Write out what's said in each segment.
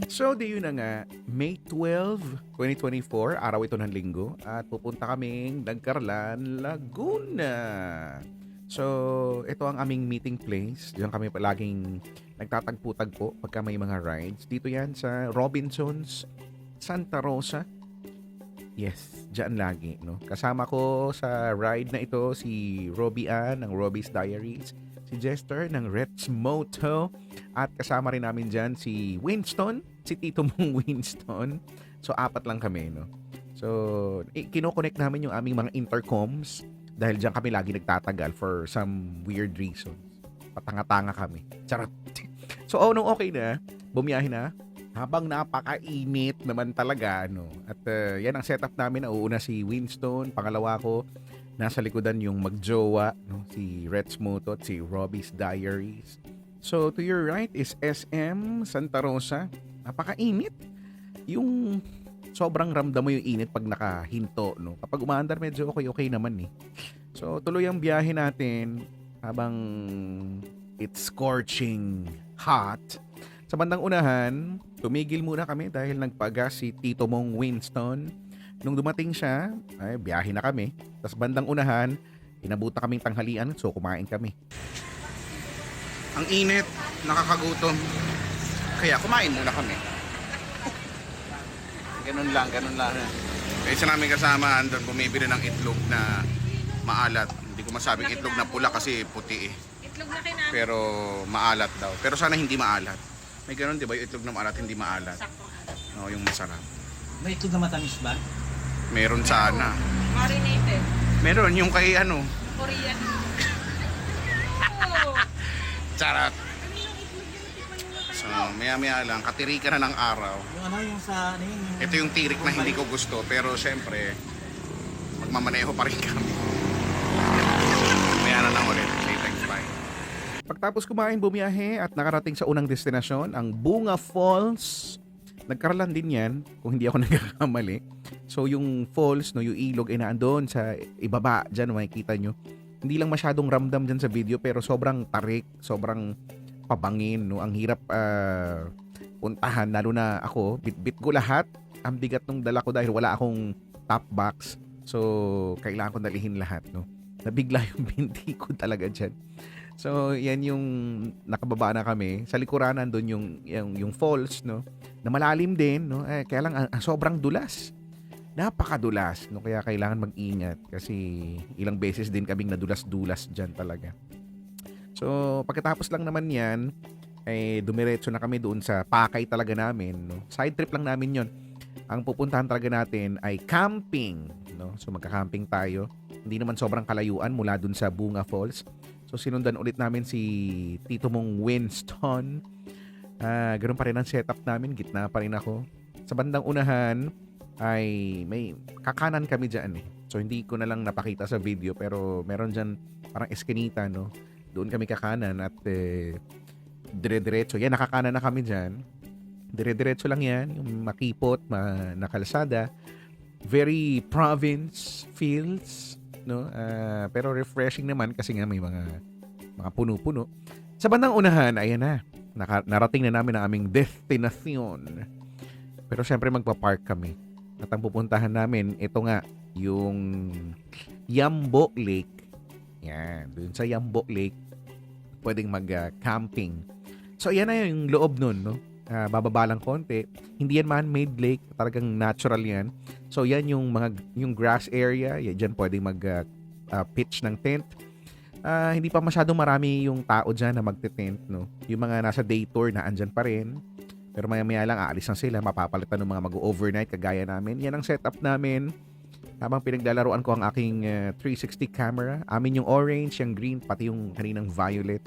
So, di yun na nga, May 12, 2024, araw ito ng linggo, at pupunta kaming Nagkarlan, Laguna. So, ito ang aming meeting place. Diyan kami palaging nagtatagpo-tagpo pagka may mga rides. Dito yan sa Robinsons, Santa Rosa. Yes, diyan lagi, no? Kasama ko sa ride na ito si Robbie Ann ng Robbie's Diaries, si Jester ng Reds Moto, at kasama rin namin diyan si Winston, si Tito mong Winston. So, apat lang kami, no? So, kinoconnect namin yung aming mga intercoms dahil diyan kami lagi nagtatagal for some weird reasons. Patanga-tanga kami. Charot. So, nung okay na, bumiyahe na, habang napakainit naman talaga, no. At yan ang setup namin. Nauuna si Winston, pangalawa ko nasa likodan yung magjowa, no, si Reds Moto at si Robbie's Diaries. So to your right is SM Santa Rosa. Napakainit. Yung sobrang ramdam mo yung init pag nakahinto, no. Kapag umaandar medyo okay naman eh. So tuloy ang biyahe natin habang it's scorching hot. Sa bandang unahan, tumigil muna kami dahil nagpagas si Tito mong Winston. Nung dumating siya, ay biyahe na kami. Tapos bandang unahan, inabuta kaming tanghalian, so kumain kami. Ang init, nakakagutom. Kaya kumain muna kami. Ganun lang. Kaya isa namin kasama, andun bumibili ng itlog na maalat. Hindi ko masabing itlog na pula kasi puti eh. Itlog na kinain. Pero maalat daw. Pero sana hindi maalat. May ganun, di ba? Yung itlog na maalat, hindi maalat. Sakto. Oo, yung masarap. May itlog na matamis ba? Meron sana. Marinated. Meron yung kay ano. Korean. Oh. Charot. So, maya-maya lang, katirikan na ng araw. Yung ano, yung sa ano yun? Yung... Ito yung tirik na hindi ko gusto. Pero syempre, magmamaneho pa rin kami. Maya na lang ulit. Okay, thanks, bye. Pagtapos kumain, bumiyahe at nakarating sa unang destinasyon, ang Bunga Falls. Nagkaralan din yan, kung hindi ako nagkakamali. So yung falls, no, yung ilog ay naandun sa ibaba, dyan makikita nyo. Hindi lang masyadong ramdam dyan sa video, pero sobrang tarik, sobrang pabangin, no. Ang hirap puntahan, lalo na ako, bit-bit ko lahat. Ang bigat nung dala ko dahil wala akong top box. So kailangan ko dalihin lahat, no. Nabigla yung binti ko talaga dyan. So, yan yung nakababa na kami. Sa likuran nandun yung falls, no? Na malalim din, no? Kaya lang sobrang dulas. Napakadulas, no? Kaya kailangan mag-ingat kasi ilang beses din kaming nadulas-dulas dyan talaga. So, pagkatapos lang naman yan, ay dumiretso na kami doon sa pakay talaga namin, no? Side trip lang namin yon. Ang pupuntahan talaga natin ay camping, no? So, magka-camping tayo. Hindi naman sobrang kalayuan mula doon sa Bunga Falls. So, sinundan ulit namin si Tito mong Winston. Ganun pa rin ang setup namin. Gitna pa rin ako. Sa bandang unahan ay may kakanan kami dyan eh. So, hindi ko na lang napakita sa video. Pero meron dyan parang eskinita, no? Doon kami kakanan at dire-diretso. Yan, nakakanan na kami dyan. Dire-diretso lang yan. Yung makipot, na kalsada. Very province feels, no? Pero refreshing naman kasi nga may mga puno-puno. Sa bandang unahan, ayan na. Narating na namin ang aming destination. Pero syempre magpa-park kami. At ang pupuntahan namin, ito nga, yung Yambo Lake. Yan, doon sa Yambo Lake, pwedeng mag-camping. So, ayan na yung loob nun, no? Bababa lang konti. Hindi yan man-made lake, talagang natural yan. So yan yung grass area, yan diyan pwedeng mag-pitch ng tent. Hindi pa masyadong marami yung tao diyan na magte-tent, no. Yung mga nasa day tour na andyan pa rin. Pero maya-maya lang aalis na sila, mapapalitan ng mga mag-overnight kagaya namin. Yan ang setup namin. Habang pinaglalaruan ko ang aking 360 camera, amin yung orange, yung green, pati yung kaninang violet.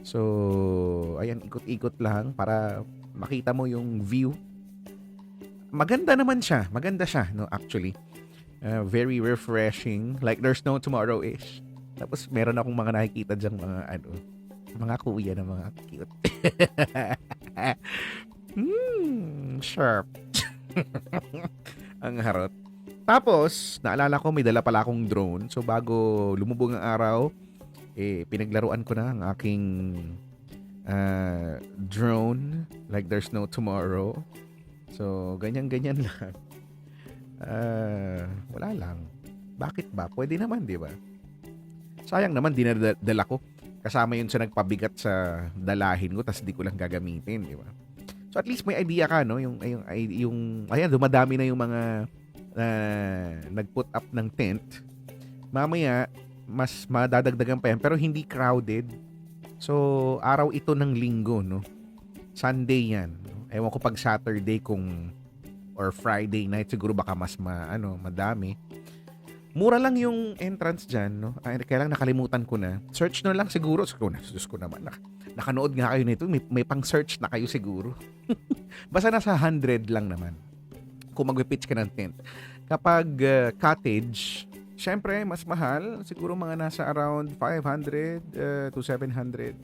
So, ayan, ikot-ikot lang para makita mo yung view. Maganda siya, no, actually. Very refreshing. Like there's no tomorrow-ish. Tapos, meron akong mga nakikita dyang mga kuya na mga cute. Sharp. Ang harot. Tapos, naalala ko, may dala pala akong drone. So, bago lumubog ang araw, pinaglaruan ko na ang aking drone like there's no tomorrow. So, ganyan-ganyan lang. Wala lang. Bakit ba? Pwede naman, di ba? Sayang naman, dinadala ko. Kasama yun sa nagpabigat sa dalahin ko, tas di ko lang gagamitin, di ba? So, at least may idea ka, no? Ayan, dumadami na yung mga nag-put up ng tent. Mamaya, mas madadagdagan pa yan, pero hindi crowded. So, araw ito ng linggo, no? Sunday yan. No? Ewan ko pag Saturday kung or Friday night siguro baka mas madami. Mura lang yung entrance diyan, no? Ay, kaya lang nakalimutan ko na. Search na lang siguro. Diyos ko naman. Nakanood nga kayo nito. May pang-search na kayo siguro. Basta nasa 100 lang naman. Kung mag-pitch ka ng tent. Kapag cottage, syempre mas mahal. Siguro mga nasa around 500 to 700.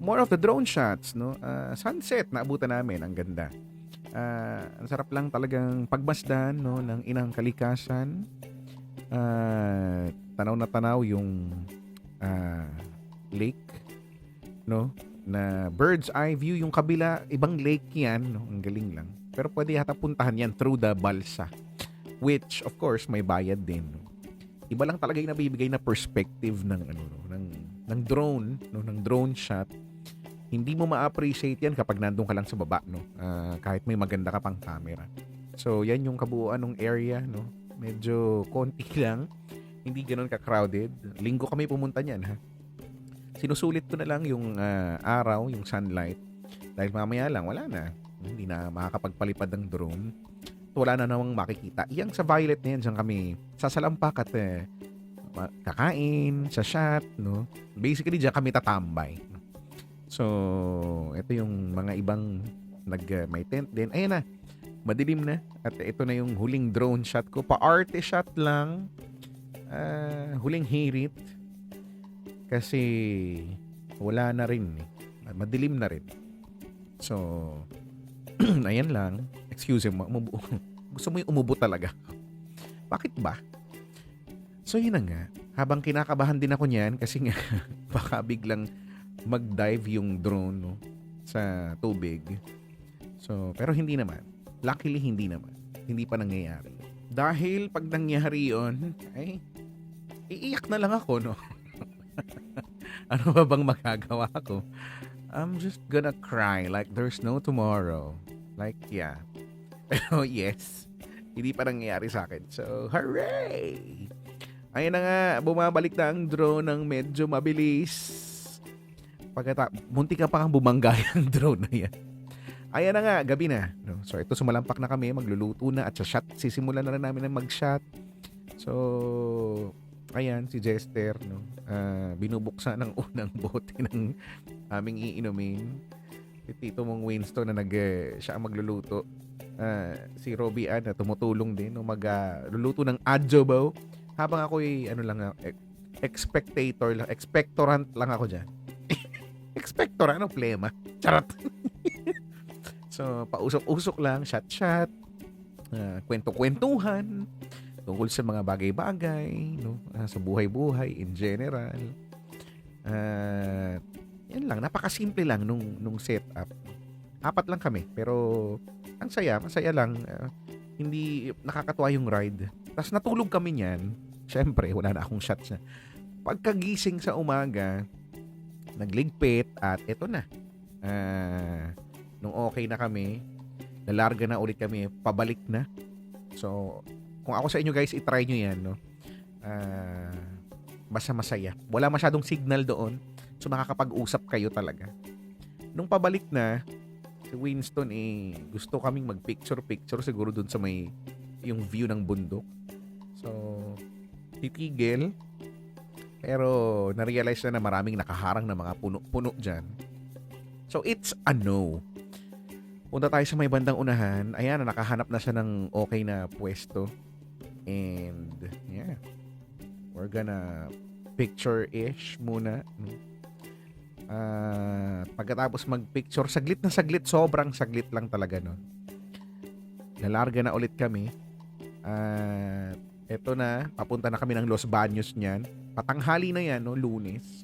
More of the drone shots, no? Sunset na abutan namin. Ang ganda. Ang sarap lang talagang pagmasdan, no, ng inang kalikasan. Tanaw na tanaw yung lake, no, na bird's eye view. Yung kabila, ibang lake yan, no? Ang galing lang. Pero pwede yata puntahan yan through the balsa, which of course may bayad din, no? Iba lang talaga yung nabibigay na perspective ng ng drone, no, ng drone shot. Hindi mo ma-appreciate yan kapag nandun ka lang sa baba, no? Kahit may maganda ka pang camera. So, yan yung kabuuan ng area, no? Medyo konti lang. Hindi ganun ka-crowded. Linggo kami pumunta niyan, ha? Sinusulit ko na lang yung araw, yung sunlight. Dahil mamaya lang, wala na. Hindi na makakapagpalipad ng drone. Wala na namang makikita. Yang sa Violet na yan, dyan kami sasalampak at kakain, sa shot, no? Basically, dyan kami tatambay. So, ito yung mga ibang may tent din. Ayan na, madilim na. At ito na yung huling drone shot ko. Pa-arte shot lang. Huling hirit. Kasi wala na rin. Madilim na rin. So, ayan lang. Excuse me, gusto mo yung umubo talaga. Bakit ba? So, yun na nga. Habang kinakabahan din ako niyan kasi nga baka biglang mag-dive yung drone, no, sa tubig. So, pero hindi naman. Luckily, hindi naman. Hindi pa nangyayari. Dahil pag nangyari yun, ay, iiyak na lang ako, no? Ano ba bang magagawa ko? I'm just gonna cry like there's no tomorrow. Like, yeah. Pero yes, hindi pa nangyayari sa akin. So, hooray! Ayun na nga, bumabalik na ang drone ng medyo mabilis. Munti ka pa kang bumangga yung drone na yan. Ayan na nga, gabi na. No? So, ito sumalampak na kami, magluluto na at sa shot, sisimulan na rin namin ng mag-shot. So, ayan, si Jester, no? Binubuksan ng unang bote ng aming iinumin. Si Tito mong Winston na siya ang magluluto. Si Robbie Ann na tumutulong din, no? Magluluto ng adobo. Habang ako'y, expectorant lang ako dyan. Expector, plema. Charot. So, pausok-usok lang, shot-shot, kwento-kwentuhan, tungkol sa mga bagay-bagay, no? Sa buhay-buhay in general. Yan lang, napakasimple lang nung setup. 4 lang kami, pero ang masaya lang. Hindi nakakatuwa yung ride. Tapos natulog kami niyan. Siyempre, wala na akong shots na. Pagkagising sa umaga, nagligpit at eto na. Nung okay na kami, nalarga na ulit kami, pabalik na. So, kung ako sa inyo guys, itry nyo yan, no? Basta masaya. Wala masyadong signal doon. So, makakapag-usap kayo talaga. Nung pabalik na, si Winston, gusto kaming mag-picture siguro dun sa may yung view ng bundok. So, titigil. Pero, na-realize na maraming nakaharang na mga puno-puno dyan. So, it's a no. Punta tayo sa may bandang unahan. Ayan, nakahanap na siya ng okay na pwesto. And, yeah. We're gonna picture-ish muna. Pagkatapos mag-picture, saglit na saglit, sobrang saglit lang talaga nun. Lalarga na ulit kami. Eto na, papunta na kami ng Los Baños niyan. Patanghali na yan, no, Lunes.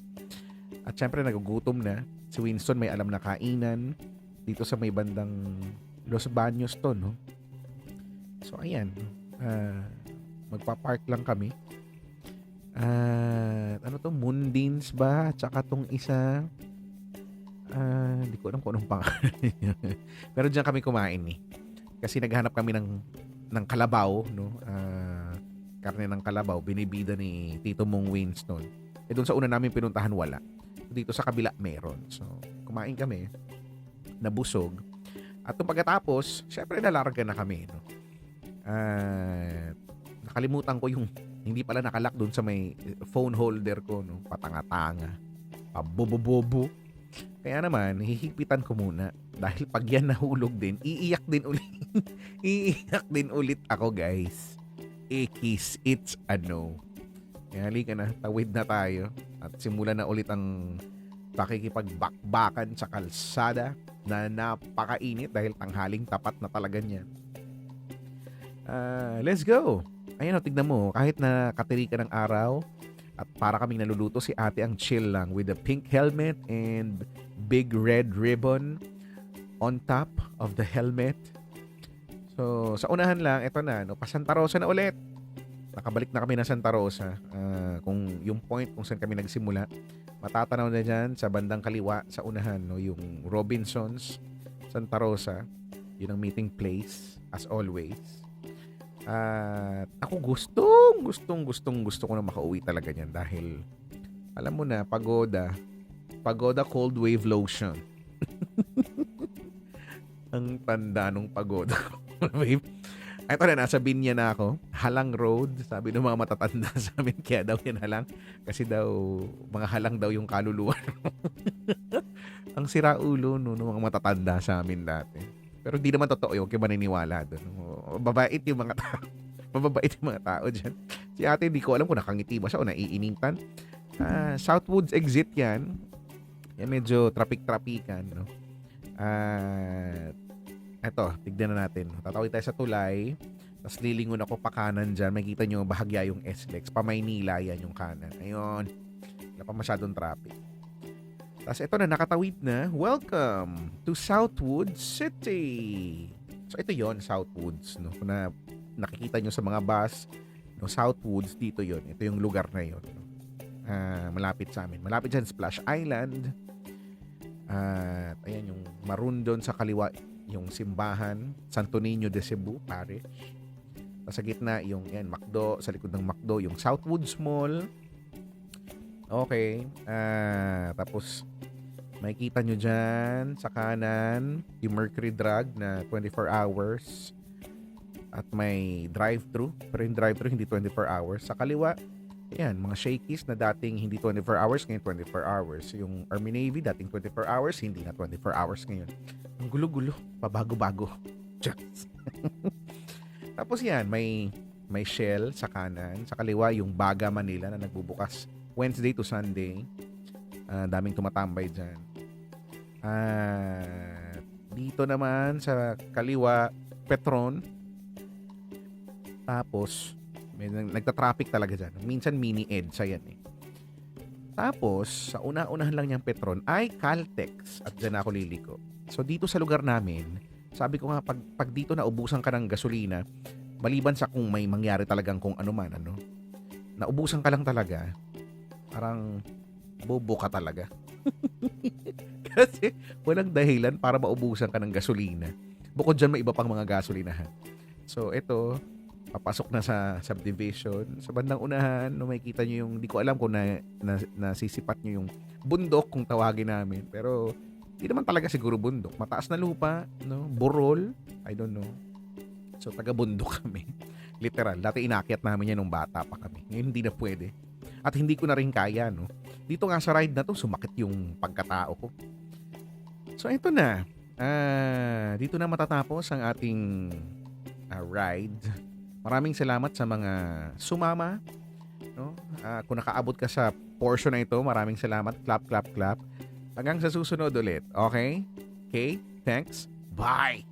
At syempre, nagugutom na. Si Winston may alam na kainan dito sa may bandang Los Baños to, no? So, ayan. Magpa-park lang kami. Ano to? Moondins ba? Tsaka tong isa. Hindi ko alam kung anong pangalan niya. Pero diyan kami kumain eh. Kasi naghanap kami ng kalabaw, no? Karne ng kalabaw. Binibida ni Tito Mong Winston. Doon sa una namin pinuntahan, wala. Dito sa kabila, meron. So, kumain kami. Nabusog. At nung pagkatapos, syempre nalarga na kami, no? Nakalimutan ko yung hindi pala nakalak doon sa may phone holder ko, no? Patanga-tanga. Pabobo-bobo. Kaya naman, hihipitan ko muna. Dahil pag yan nahulog din, iiyak din ulit. Iiyak din ulit ako, guys. Ekis, it's a no. Kaya halika na, tawid na tayo. At simulan na ulit ang pakikipagbakbakan sa kalsada na napakainit dahil tanghaling tapat na talaga niyan. Let's go! Ayan o, tignan mo. Kahit na katiri ka ng araw at para kaming naluluto, si ate ang chill lang with the pink helmet and big red ribbon on top of the helmet. So, sa unahan lang, ito na, no, pa Santa Rosa na ulit. Nakabalik na kami na Santa Rosa. Kung yung point kung saan kami nagsimula, matatanaw na dyan sa bandang kaliwa sa unahan, no, yung Robinsons, Santa Rosa. Yun ang meeting place, as always. Ako gusto ko na makauwi talaga niyan dahil alam mo na, Pagoda cold wave lotion. Ang tanda nung Pagoda cold wave. Ito na, nasa Binya na ako. Halang Road. Sabi ng mga matatanda sa amin, kaya daw yan halang. Kasi daw, mga halang daw yung kaluluwa. Ang siraulo no, ng mga matatanda sa amin dati. Pero di naman totoo yun, kaya maniniwala doon. Mababait yung mga tao. Mababait yung mga tao dyan. Si ate, di ko alam kung nakangiti ba siya o naiinitan. Southwoods exit yan. Yan medyo traffic-trapikan, no? Eto, tignan na natin. Tatawid tayo sa tulay. Tapos lilingon ako pa kanan dyan. Makikita nyo bahagya yung SLEX. Pa Maynila yan yung kanan. Ayun. Wala pa masyadong traffic. Tapos ito na, nakatawid na. Welcome to Southwoods City. So ito yon, Southwoods. No? Kung na nakikita nyo sa mga bus, no, Southwoods, dito yon. Ito yung lugar na yon. No? Malapit sa amin. Malapit dyan, Splash Island. At ayan yung maroon doon sa kaliwa, yung simbahan, Santo Niño de Cebu Parish. Sa gitna, yung yan, McDo, sa likod ng McDo, yung Southwoods Mall. Okay. Tapos, makikita nyo dyan, sa kanan, yung Mercury Drug na 24 hours. At may drive-thru. Pero yung drive-thru, hindi 24 hours. Sa kaliwa, yan, mga Shakey's na dating hindi 24 hours, ngayon 24 hours. Yung Army Navy, dating 24 hours, hindi na 24 hours ngayon. Ang gulo-gulo, pabago-bago. Tapos yan, may Shell sa kanan. Sa kaliwa, yung Baga Manila na nagbubukas Wednesday to Sunday. Daming tumatambay dyan. Dito naman sa kaliwa, Petron. Tapos, may nagta-traffic talaga dyan. Minsan mini EDSA yan eh. Tapos, sa una-unahan lang niyang Petron ay Caltex. At dyan ako liliko. So, dito sa lugar namin, sabi ko nga, pag dito naubusan ka ng gasolina, maliban sa kung may mangyari talagang kung ano man, ano, naubusan ka lang talaga, parang bobo ka talaga. Kasi walang dahilan para maubusan ka ng gasolina. Bukod dyan, may iba pang mga gasolinahan. So, ito, papasok na sa subdivision. Sa bandang unahan, no, makikita nyo yung, di ko alam kung nasisipat nyo yung bundok kung tawagin namin. Pero, di naman talaga siguro bundok. Mataas na lupa, no? Burol, I don't know. So, taga-bundok kami. Literal. Dati inakyat namin yan nung bata pa kami. Ngayon, hindi na pwede. At hindi ko na rin kaya, no? Dito nga sa ride na to, sumakit yung pagkatao ko. So, ito na. Dito na matatapos ang ating ride. Maraming salamat sa mga sumama, no? Kung nakaabot ka sa portion na ito, maraming salamat. Clap, clap, clap. Hanggang sa susunod ulit. Okay? Okay? Thanks. Bye!